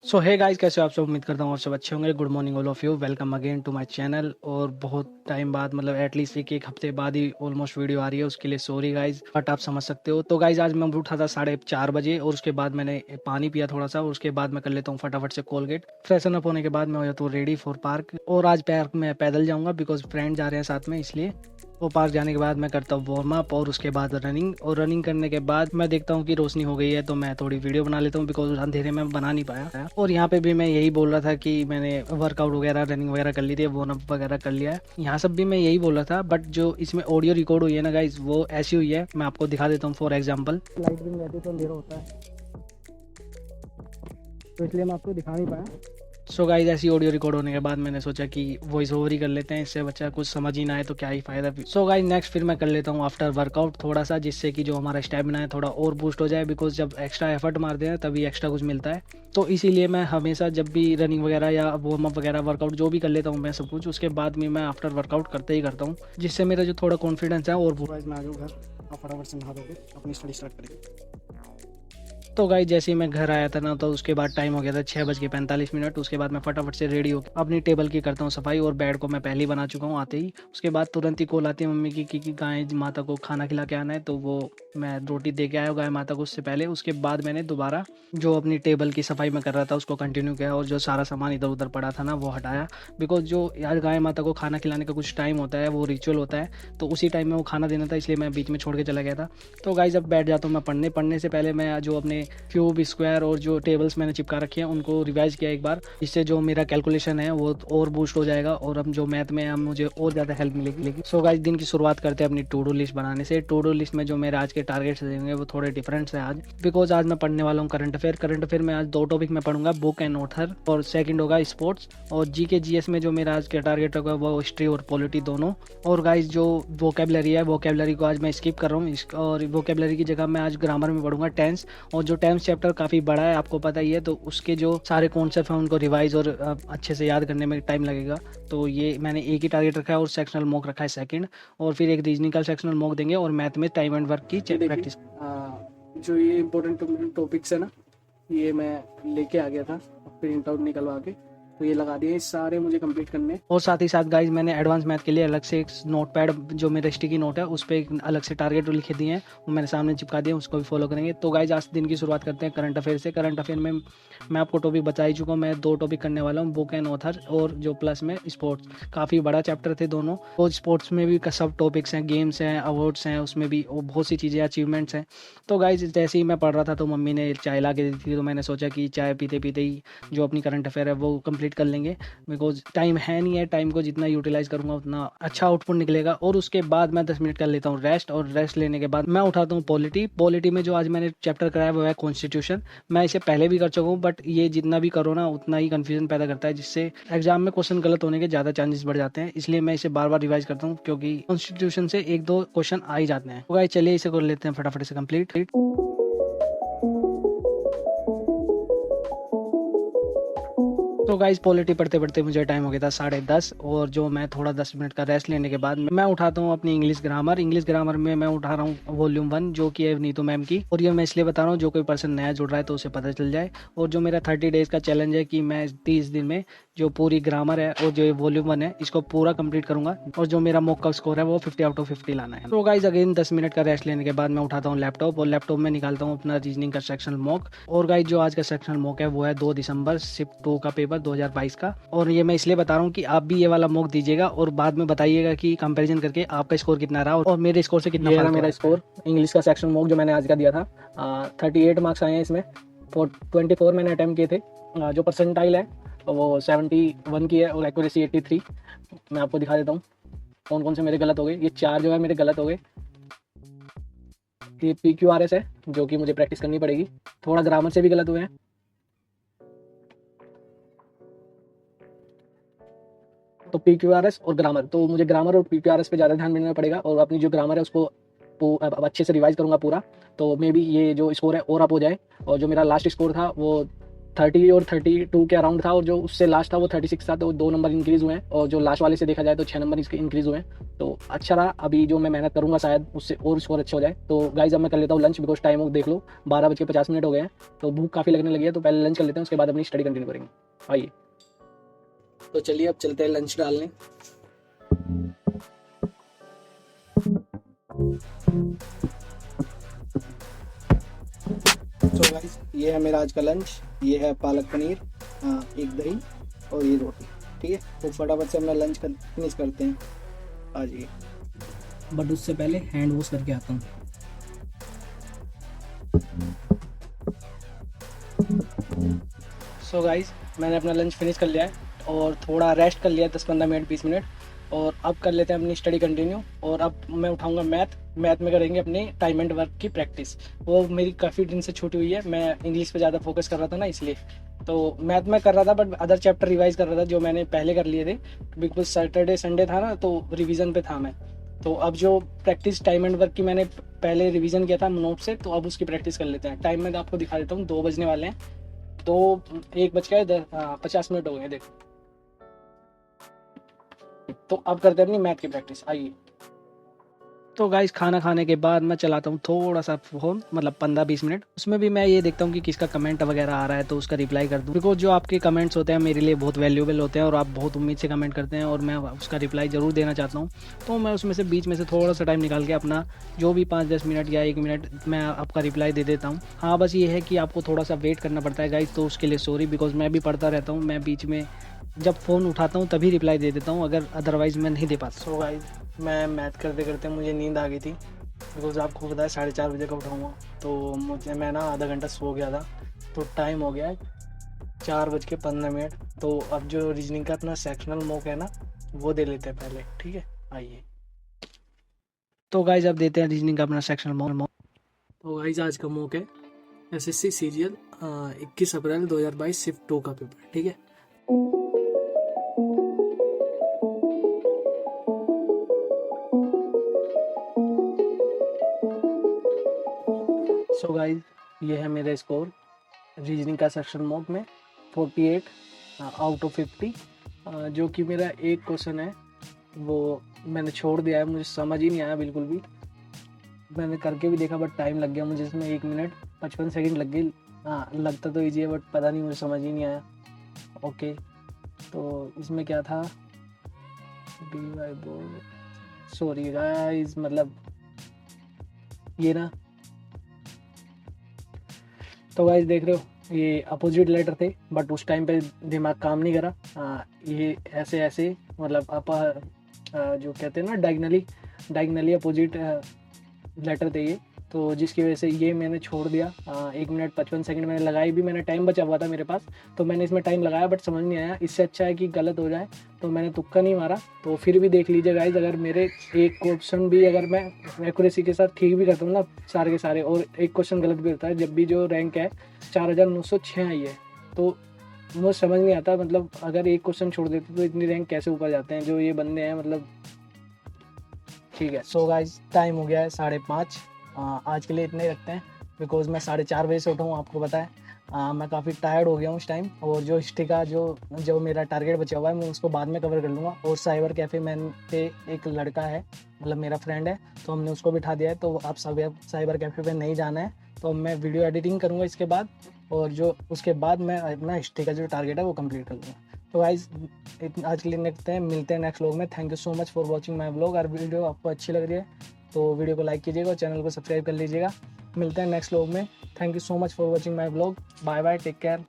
सो hey guys, कैसे हो आप सब। उम्मीद करता हूँ आप सब अच्छे होंगे। Good morning all of you, welcome again to my channel. और बहुत टाइम बाद, मतलब एटलीस्ट एक हफ्ते बाद ही ऑलमोस्ट वीडियो आ रही है, उसके लिए सॉरी गाइस, बट आप समझ सकते हो। तो गाइस आज मैं उठा था 4:30 बजे, और उसके बाद मैंने पानी पिया थोड़ा सा, और उसके बाद मैं कर लेता हूँ फटाफट से कोलगेट। फ्रेशन अप होने के बाद मैं हो जाता हूँ रेडी फॉर पार्क। और आज पार्क में पैदल जाऊंगा बिकॉज फ्रेंड जा रहे हैं साथ में, इसलिए। वो पार्क जाने के बाद मैं करता हूँ वार्म अप, और उसके बाद रनिंग। और रनिंग करने के बाद मैं देखता हूँ कि रोशनी हो गई है, तो मैं थोड़ी वीडियो बना लेता हूँ बिकॉज अंधेरे में बना नहीं पाया। और यहाँ पे भी मैं यही बोल रहा था कि मैंने वर्कआउट वगैरह, रनिंग वगैरह कर ली थी, वार्म अप वगैरह कर लिया है। यहाँ सब भी मैं यही बोल रहा था, बट जो इसमें ऑडियो रिकॉर्ड हुई है ना गाइज, वो ऐसी हुई है, मैं आपको दिखा देता हूँ। फॉर एग्जाम्पल, लाइट भी नहीं रहती तो अंधेरा होता है, तो इसलिए मैं आपको दिखा नहीं पाया। सो गाइज, ऐसी ऑडियो रिकॉर्ड होने के बाद मैंने सोचा कि वॉइस ओवर ही कर लेते हैं, इससे बच्चा कुछ समझ ही ना आए तो क्या ही फायदा। सो गाइज, नेक्स्ट फिर मैं कर लेता हूँ आफ्टर वर्कआउट थोड़ा सा, जिससे कि जो हमारा स्टेमिना है थोड़ा और बूस्ट हो जाए, बिकॉज जब एक्स्ट्रा एफर्ट मारते हैं तभी एक्स्ट्रा कुछ मिलता है। तो इसीलिए मैं हमेशा जब भी रनिंग वगैरह या वार्म अप वगैरह, वर्कआउट जो भी कर लेता हूँ मैं सब कुछ, उसके बाद में मैं आफ्टर वर्कआउट करते ही करता हूँ, जिससे मेरा जो थोड़ा कॉन्फिडेंस है और मैं आ जाऊँ घर, आप फटाफट से नहा दोगे, अपनी स्टडी स्टार्ट करेंगे। तो गाइस, जैसे ही मैं घर आया था ना, तो उसके बाद टाइम हो गया था 6:45। उसके बाद मैं फटाफट से रेडी होकर अपनी टेबल की करता हूँ सफाई, और बेड को मैं पहले ही बना चुका हूँ आते ही। उसके बाद तुरंत ही कॉल आती है मम्मी की कि गाय माता को खाना खिला के आना है, तो वो मैं रोटी दे के आया हूँ गाय माता को उससे पहले। उसके बाद मैंने दोबारा जो अपनी टेबल की सफाई में कर रहा था उसको कंटिन्यू किया, और जो सारा सामान इधर उधर पड़ा था ना वो हटाया, बिकॉज जो यार गाय माता को खाना खिलाने का कुछ टाइम होता है, वो रिचुअल होता है, तो उसी टाइम में वो खाना देना था, इसलिए मैं बीच में छोड़ के चला गया था। तो गाइस, अब बैठ जाता हूँ मैं पढ़ने से पहले मैं जो अपने क्यूब, स्क्वायर और जो टेबल्स मैंने चिपका रखे हैं उनको रिवाइज किया एक बार, जिससे जो मेरा कैलकुलेशन है वो और बूस्ट हो जाएगा, और अब जो मैथ में अब मुझे और ज़्यादा हेल्प मिलेगी। सो गाइस, दिन की शुरुआत करते हैं अपनी टू डू लिस्ट बनाने से। टू डू लिस्ट में जो मेरे आज के टारगेट्स रहेंगे वो थोड़े डिफरेंट है आज, बिकॉज आज मैं पढ़ने वाला हूँ करंट अफेयर में आज 2 टॉपिक में पढ़ूंगा, बुक एंड ऑथर, और सेकंड होगा स्पोर्ट्स। और जी के जीएस में जो मेरा आज के टारगेट होगा वो हिस्ट्री और पॉलिटी दोनों। और गाइस, जो वोकेबलरी है, वोकेबलरी को आज मैं स्किप कर रहा हूँ, और वोकेबलरी की जगह मैं आज ग्रामर में पढ़ूंगा टेंस। और जो टेंस चैप्टर काफ़ी बड़ा है, आपको पता ही है, तो उसके जो सारे कॉन्सेप्ट हैं उनको रिवाइज और अच्छे से याद करने में टाइम लगेगा। तो ये मैंने एक ही टारगेट रखा है, और सेक्शनल मॉक रखा है सेकंड, और फिर एक रीजनिंग का सेक्शनल मॉक देंगे, और मैथ में टाइम एंड वर्क की प्रैक्टिस। जो ये इंपॉर्टेंट टॉपिक्स है ना, ये मैं लेके आ गया था प्रिंट आउट निकलवा के, तो ये लगा दिए सारे मुझे कंप्लीट करने। और साथ ही साथ गाइज, मैंने एडवांस मैथ के लिए अलग से एक नोट पैड, जो मेरा स्टिकी नोट है, उस पर एक अलग से टारगेट लिखे दिए हैं, वो मैंने सामने चिपका दिए, उसको भी फॉलो करेंगे। तो गाइज, आज दिन की शुरुआत करते हैं करंट अफेयर से। करंट अफेयर में मैं आपको टॉपिक बता ही चुका हूँ, मैं 2 टॉपिक करने वाला हूँ, बुक एंड ऑथर, और जो प्लस में स्पोर्ट्स। काफ़ी बड़ा चैप्टर थे दोनों, और स्पोर्ट्स में भी सब टॉपिक्स हैं, गेम्स हैं, अवार्ड्स हैं, उसमें भी बहुत सी चीज़ें, अचीवमेंट्स हैं। तो गाइज, जैसे ही मैं पढ़ रहा था तो मम्मी ने चाय ला के दी थी, तो मैंने सोचा कि चाय पीते पीते ही जो अपनी करंट अफेयर है वो कंप्लीट कर लेंगे, बिकॉज टाइम है नहीं है, टाइम को जितना यूटिलाइज करूंगा उतना अच्छा आउटपुट निकलेगा। और उसके बाद मैं 10 मिनट कर लेता हूँ रेस्ट, और रेस्ट लेने के बाद मैं उठाता हूँ पॉलिटी में जो आज मैंने चैप्टर कराया वो है कॉन्स्टिट्यूशन। मैं इसे पहले भी कर चुका हूँ, बट ये जितना भी करो ना उतना ही कन्फ्यूजन पैदा करता है, जिससे एग्जाम में क्वेश्चन गलत होने के ज़्यादा चांसेस बढ़ जाते हैं, इसलिए मैं इसे बार बार रिवाइज करता हूँ, क्योंकि कॉन्स्टिट्यूशन से 1-2 क्वेश्चन आ ही जाते हैं। तो गाइस, चलिए इसे कर लेते हैं फटाफट से कंप्लीट। तो गाइस, पॉलिटी पढ़ते पढ़ते मुझे टाइम हो गया था 10:30, और जो मैं थोड़ा 10 मिनट का रेस्ट लेने के बाद मैं उठाता हूँ अपनी इंग्लिश ग्रामर में मैं उठा रहा हूँ वॉल्यूम 1, जो कि है नीतू मैम की। और ये मैं इसलिए बता रहा हूँ, जो कोई पर्सन नया जुड़ रहा है तो उसे पता चल जाए। और जो मेरा 30 डेज का चैलेंज है कि मैं 30 दिन में जो पूरी ग्रामर है और जो वॉल्यूम 1 है इसको पूरा कंप्लीट करूंगा, और जो मेरा मॉक का स्कोर है वो 50/50 लाना है। तो गाइस, अगेन 10 मिनट का रेस्ट लेने के बाद मैं उठाता हूँ लैपटॉप, और लैपटॉप में निकालता हूँ अपना रीजनिंग का सेक्शनल मॉक। और गाइस, जो आज का सेक्शनल मॉक है वो है 2 दिसंबर शिफ्ट 2 का पेपर 2022 का। और ये मैं इसलिए बता रहा हूँ कि आप भी ये वाला मॉक दीजिएगा, और बाद में बताइएगा कि कंपैरिजन करके आपका स्कोर कितना रहा और मेरे स्कोर से कितना फर्क। मेरा स्कोर इंग्लिश का सेक्शन मॉक जो मैंने आज का दिया था, 38 मार्क्स आए हैं इसमें, 24 मैंने अटैम्प्ट किए थे। जो परसेंटाइल है वो 71 की है, और एक्यूरेसी 83। मैं आपको दिखा देता हूँ कौन कौन से मेरे गलत हो गए। ये 4 जो है मेरे गलत हो गए। ये PQRS है, जो कि मुझे प्रैक्टिस करनी पड़ेगी। थोड़ा ग्रामर से भी गलत हुए हैं। तो PQRS और ग्रामर, तो मुझे ग्रामर और PQRS पे ज़्यादा ध्यान देना पड़ेगा, और अपनी जो ग्रामर है उसको अब अच्छे से रिवाइज करूंगा पूरा, तो मे बी ये जो स्कोर है और अप हो जाए। और जो मेरा लास्ट स्कोर था वो 30 और 32 के अराउंड था, और जो उससे लास्ट था वो 36 था, तो 2 नंबर इंक्रीज़ हुए हैं, और जो लास्ट वाले से देखा जाए तो 6 नंबर इसके इंक्रीज़ हुए हैं। तो अच्छा रहा। अभी जो मैं मेहनत करूँगा शायद उससे और स्कोर अच्छा हो जाए। तो गाइज अब मैं कर लेता हूँ लंच, बिकॉज टाइम देख लो 12:50 हो गए हैं, तो भूख काफ़ी लगने लगी है। तो पहले लंच कर लेते हैं, उसके बाद अपनी स्टडी कंटिन्यू करेंगे। आइए, तो चलिए अब चलते हैं लंच डालने। तो गाइस ये है मेरा आज का लंच। ये है पालक पनीर, एक दही और ये रोटी। ठीक है, तो फटाफट से अपना लंच फिनिश करते हैं। आ जाइए, बट उससे पहले हैंड वॉश करके आता हूँ। सो गाइस मैंने अपना लंच फिनिश कर लिया है और थोड़ा रेस्ट कर लिया 10-15 मिनट 20 मिनट, और अब कर लेते हैं अपनी स्टडी कंटिन्यू। और अब मैं उठाऊंगा मैथ में करेंगे अपनी टाइम एंड वर्क की प्रैक्टिस। वो मेरी काफ़ी दिन से छूटी हुई है, मैं इंग्लिश पे ज़्यादा फोकस कर रहा था ना, इसलिए। तो मैथ में कर रहा था, बट अदर चैप्टर रिवाइज कर रहा था जो मैंने पहले कर लिए थे, बिकॉज सैटरडे संडे था ना, तो रिविज़न पे था मैं। तो अब जो प्रैक्टिस टाइम एंड वर्क की मैंने पहले रिवीजन किया था नोट से, तो अब उसकी प्रैक्टिस कर लेते हैं। टाइम में आपको दिखा देता हूँ, 2 बजने वाले हैं। 1:50 हो गए, देखो। तो अब करते हैं अपनी मैथ की प्रैक्टिस। आइए। तो गाइस खाना खाने के बाद मैं चलाता हूँ थोड़ा सा फ़ोन, मतलब 15-20 मिनट। उसमें भी मैं ये देखता हूँ कि किसका कमेंट वगैरह आ रहा है, तो उसका रिप्लाई कर दूँ, बिकॉज जो आपके कमेंट्स होते हैं मेरे लिए बहुत वैल्यूएबल होते हैं, और आप बहुत उम्मीद से कमेंट करते हैं, और मैं उसका रिप्लाई ज़रूर देना चाहता हूँ। तो मैं उसमें से बीच में से थोड़ा सा टाइम निकाल के अपना जो भी 5-10 मिनट या 1 मिनट मैं आपका रिप्लाई दे देता हूँ। हाँ, बस ये है कि आपको थोड़ा सा वेट करना पड़ता है गाइस, तो उसके लिए सॉरी, बिकॉज मैं भी पढ़ता रहता हूँ। मैं बीच में जब फ़ोन उठाता हूँ तभी रिप्लाई दे देता हूँ, अगर अदरवाइज़ मैं नहीं दे पाता। सो गाइस मैं मैथ करते करते मुझे नींद आ गई थी, बिकॉज आपको पता है 4:30 बजे का उठाऊँगा, तो मैं ना आधा घंटा सो गया था। तो टाइम हो गया है 4:15। तो अब जो रीजनिंग का अपना सेक्शनल मॉक है ना, वो दे लेते हैं पहले। ठीक है, आइए। तो गाइज अब देते हैं रीजनिंग का अपना सेक्शनल मॉक। तो गाइज आज का मॉक है SSC सीरियल 21 अप्रैल 2022 शिफ्ट 2 का पेपर। ठीक है, सो गाइज ये है मेरा स्कोर रीजनिंग का सेक्शन मॉक में 48 आउट ऑफ 50। जो कि मेरा एक क्वेश्चन है वो मैंने छोड़ दिया है, मुझे समझ ही नहीं आया बिल्कुल भी। मैंने करके भी देखा बट टाइम लग गया मुझे इसमें, 1 मिनट 55 सेकंड लग गई। हाँ, लगता तो ईजी है बट पता नहीं, मुझे समझ ही नहीं आया। ओके, तो इसमें क्या था, सॉरी गाइस, मतलब ये ना, तो गाइस देख रहे हो ये अपोजिट लेटर थे, बट उस टाइम पे दिमाग काम नहीं करा। ये ऐसे ऐसे, मतलब जो कहते हैं ना डायगनली अपोजिट लेटर थे ये, तो जिसकी वजह से ये मैंने छोड़ दिया। 1 मिनट 55 सेकंड मैंने लगाई भी, मैंने टाइम बचा हुआ था मेरे पास, तो मैंने इसमें टाइम लगाया बट समझ नहीं आया। इससे अच्छा है कि गलत हो जाए, तो मैंने तुक्का नहीं मारा। तो फिर भी देख लीजिए गाइज, अगर मेरे एक क्वेश्चन भी अगर मैं एक्यूरेसी के साथ ठीक भी करता हूँ ना सारे के सारे, और एक क्वेश्चन गलत भी होता है, जब भी जो रैंक है 4906 आई है, तो मुझे समझ नहीं आता, मतलब अगर एक क्वेश्चन छोड़ देते तो इतनी रैंक कैसे ऊपर जाते हैं जो ये बंदे हैं, मतलब। ठीक है, सो गाइज टाइम हो गया है 5:30। आज के लिए इतने ही रखते हैं, बिकॉज मैं 4:30 बजे से उठा हूँ, आपको पता है। मैं काफ़ी टायर्ड हो गया हूँ इस टाइम, और जो हिस्ट्री का जो मेरा टारगेट बचा हुआ है मैं उसको बाद में कवर कर लूँगा। और साइबर कैफ़े मैन पे एक लड़का है, मतलब मेरा फ्रेंड है, तो हमने उसको बिठा दिया है। तो आप साइबर कैफ़े पे नहीं जाना है, तो मैं वीडियो एडिटिंग करूँगा इसके बाद, और जो उसके बाद मैं अपना हिस्ट्री का जो टारगेट है वो कंप्लीट कर लूँगा। तो गाइज आज के लिए मिलते हैं नेक्स्ट व्लॉग में। Thank you so much for watching my vlog. अगर वीडियो आपको अच्छी लग रही है तो वीडियो को लाइक कीजिएगा और चैनल को सब्सक्राइब कर लीजिएगा। मिलते हैं नेक्स्ट व्लॉग में। Thank you so much for watching my vlog. Bye bye, take care.